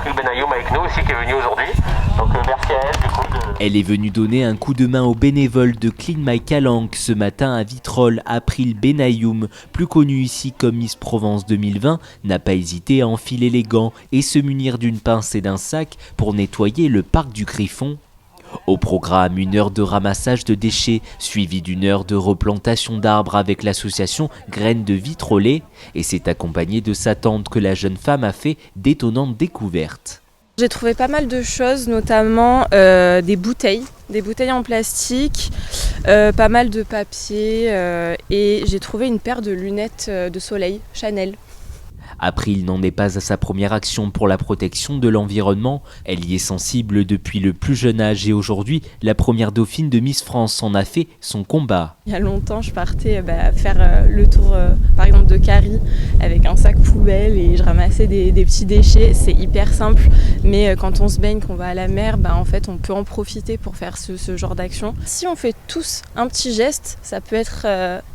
April Benayoum avec nous aussi qui est venue aujourd'hui. Donc merci à elle du coup. Elle est venue donner un coup de main aux bénévoles de Clean My Calanque ce matin à Vitrolles. April Benayoum, plus connue ici comme Miss Provence 2020, n'a pas hésité à enfiler les gants et se munir d'une pince et d'un sac pour nettoyer le parc du Griffon. Au programme, 1 heure de ramassage de déchets, suivie d'1 heure de replantation d'arbres avec l'association Graines de Vitrolles. Et c'est accompagné de sa tante que la jeune femme a fait d'étonnantes découvertes. J'ai trouvé pas mal de choses, notamment des bouteilles en plastique, pas mal de papier et j'ai trouvé une paire de lunettes de soleil Chanel. April n'en est pas à sa première action pour la protection de l'environnement. Elle y est sensible depuis le plus jeune âge et aujourd'hui, la première dauphine de Miss France en a fait son combat. Il y a longtemps, je partais faire le tour par exemple de Carie avec un sac poubelle et je ramassais des petits déchets. C'est hyper simple, mais quand on se baigne, qu'on va à la mer, en fait, on peut en profiter pour faire ce genre d'action. Si on fait tous un petit geste, ça peut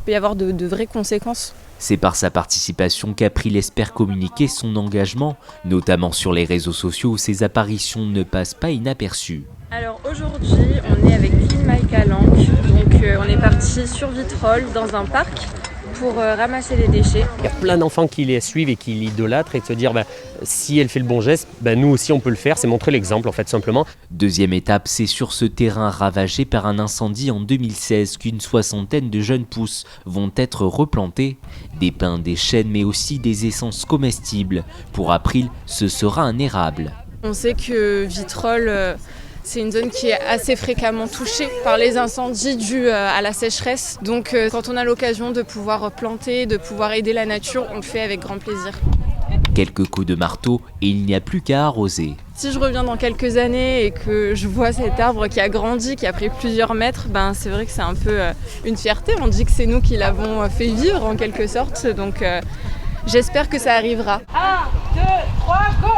y avoir de vraies conséquences. C'est par sa participation qu'April espère communiquer son engagement, notamment sur les réseaux sociaux où ses apparitions ne passent pas inaperçues. Alors aujourd'hui, on est avec Clean My Calanque, donc on est parti sur Vitrolles dans un parc pour ramasser les déchets. Il y a plein d'enfants qui les suivent et qui l'idolâtrent et de se dire si elle fait le bon geste, nous aussi on peut le faire, c'est montrer l'exemple en fait simplement. Deuxième étape, c'est sur ce terrain ravagé par un incendie en 2016 qu'une soixantaine de jeunes pousses vont être replantées. Des pins, des chênes mais aussi des essences comestibles. Pour April, ce sera un érable. On sait que Vitrolles, c'est une zone qui est assez fréquemment touchée par les incendies dus à la sécheresse. Donc quand on a l'occasion de pouvoir planter, de pouvoir aider la nature, on le fait avec grand plaisir. Quelques coups de marteau et il n'y a plus qu'à arroser. Si je reviens dans quelques années et que je vois cet arbre qui a grandi, qui a pris plusieurs mètres, c'est vrai que c'est un peu une fierté. On dit que c'est nous qui l'avons fait vivre en quelque sorte. Donc j'espère que ça arrivera. 1, 2, 3, go!